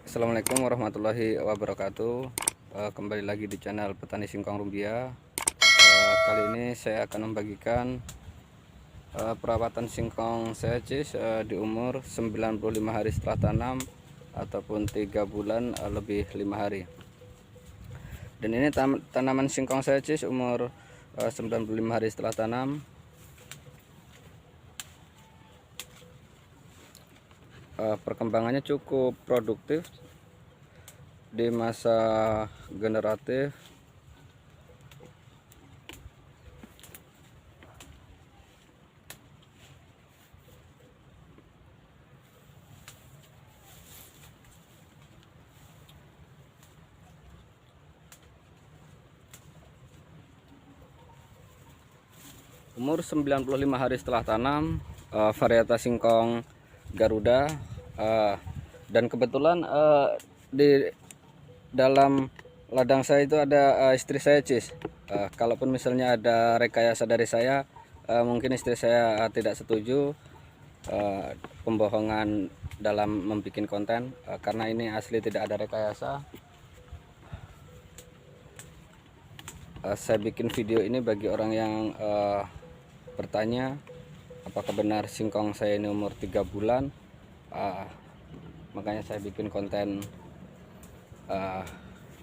Assalamualaikum warahmatullahi wabarakatuh. Kembali lagi di channel Petani Singkong Rumbia. Kali ini saya akan membagikan perawatan singkong saya di umur 95 hari setelah tanam ataupun 3 bulan lebih 5 hari. Dan ini tanaman singkong saya umur 95 hari setelah tanam. Perkembangannya cukup produktif di masa generatif. Umur 95 hari setelah tanam, varietas singkong Garuda, dan kebetulan di dalam ladang saya itu ada istri saya kalaupun misalnya ada rekayasa dari saya, mungkin istri saya tidak setuju pembohongan dalam membuat konten, karena ini asli tidak ada rekayasa. Saya bikin video ini bagi orang yang bertanya apakah benar singkong saya ini umur 3 bulan. Makanya saya bikin konten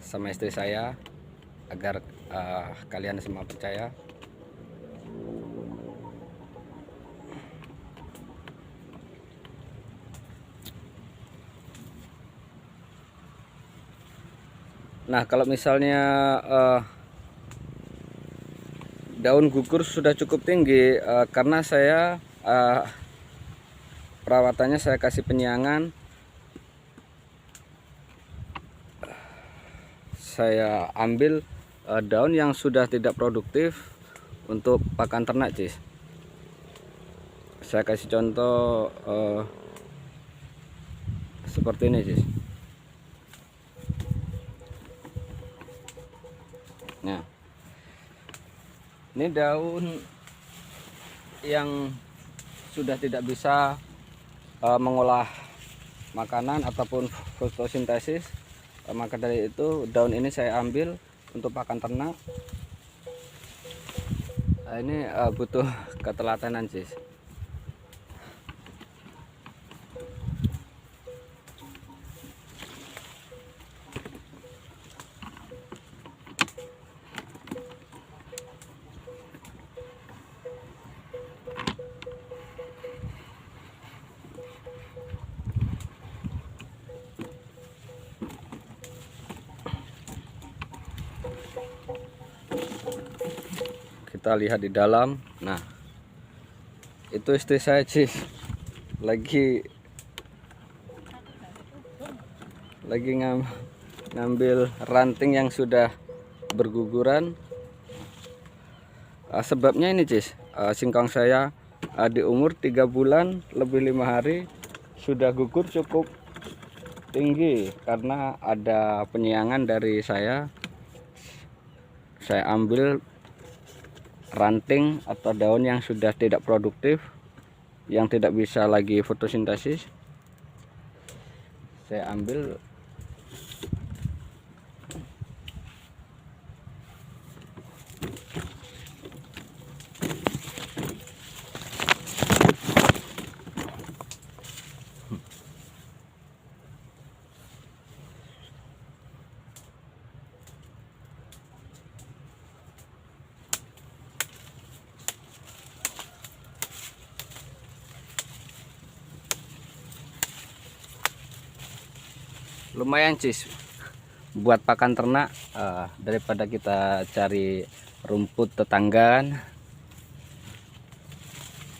sama istri saya agar kalian semua percaya. Nah, kalau misalnya daun gugur sudah cukup tinggi, karena saya perawatannya saya kasih penyiangan, saya ambil daun yang sudah tidak produktif untuk pakan ternak Saya kasih contoh seperti ini Nah, ini daun yang sudah tidak bisa mengolah makanan ataupun fotosintesis, maka dari itu daun ini saya ambil untuk pakan ternak. Nah, ini butuh ketelatenan Kita lihat di dalam. Nah, itu istri saya lagi ngambil ranting yang sudah berguguran. Sebabnya ini singkong saya di umur 3 bulan lebih 5 hari sudah gugur cukup tinggi karena ada penyiangan dari saya ambil ranting atau daun yang sudah tidak produktif, yang tidak bisa lagi fotosintesis, saya ambil. Lumayan buat pakan ternak, daripada kita cari rumput tetanggaan,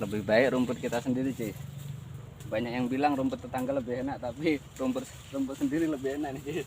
lebih baik rumput kita sendiri Banyak yang bilang rumput tetangga lebih enak, tapi rumput sendiri lebih enak nih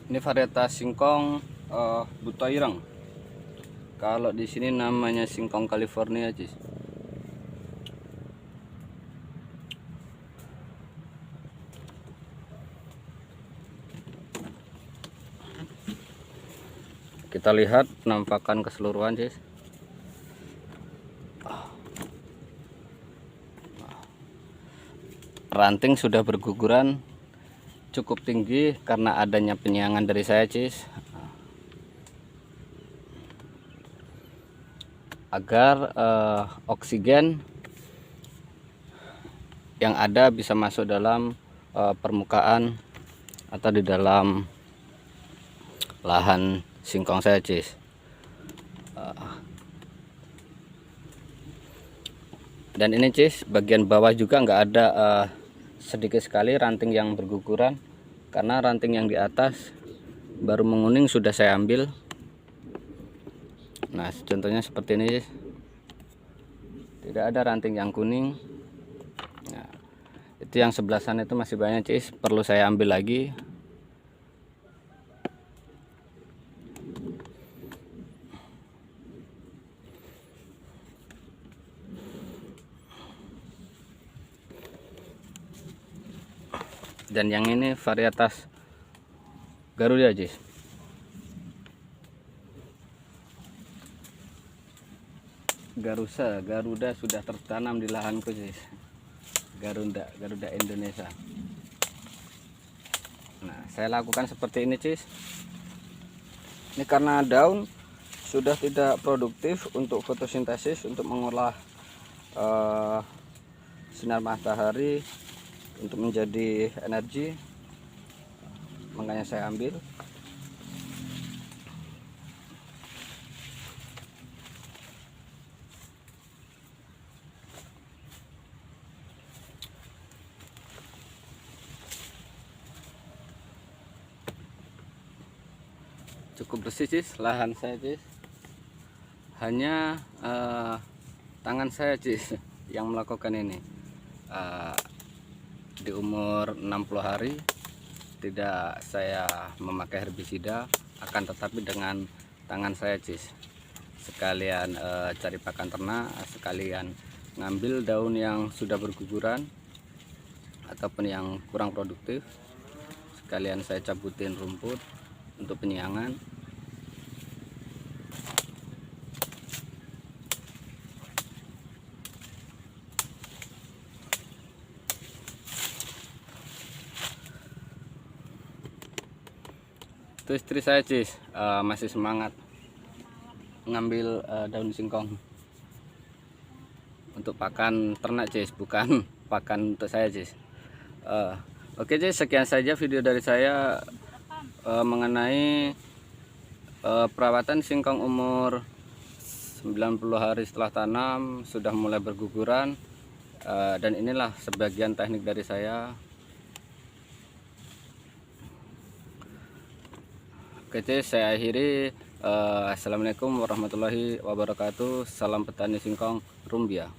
Ini varietas singkong buta ireng. Kalau di sini namanya singkong California, Cis. Kita lihat penampakan keseluruhan, Cis. Ranting sudah berguguran cukup tinggi karena adanya penyiangan dari saya, Cis, agar oksigen yang ada bisa masuk dalam permukaan atau di dalam lahan singkong saya, Cis. Dan ini, Cis, bagian bawah juga nggak ada, sedikit sekali ranting yang berguguran, karena ranting yang di atas baru menguning sudah saya ambil. Nah, contohnya seperti ini, Cis. Tidak ada ranting yang kuning. Nah, itu yang sebelah sana itu masih banyak, Cis, perlu saya ambil lagi. Dan yang ini varietas Garuda, Cis. Garuda sudah tertanam di lahanku, Cis. Garuda Indonesia. Nah, saya lakukan seperti ini, Cis. Ini karena daun sudah tidak produktif untuk fotosintesis, untuk mengolah sinar matahari untuk menjadi energi, makanya saya ambil. Cukup bersih, Cis, lahan saya, Cis. Hanya tangan saya, Cis, yang melakukan ini. Di umur 60 hari tidak saya memakai herbisida, akan tetapi dengan tangan saya, Cis, sekalian cari pakan ternak, sekalian ngambil daun yang sudah berguguran ataupun yang kurang produktif, sekalian saya cabutin rumput untuk penyiangan. Itu istri saya, Cis, masih semangat ngambil daun singkong untuk pakan ternak, Cis, bukan pakan untuk saya, Cis. Oke, Cis, sekian saja video dari saya mengenai perawatan singkong umur 90 hari setelah tanam sudah mulai berguguran, dan inilah sebagian teknik dari saya. Oke, Cis, saya akhiri. Assalamualaikum warahmatullahi wabarakatuh. Salam petani singkong Rumbia.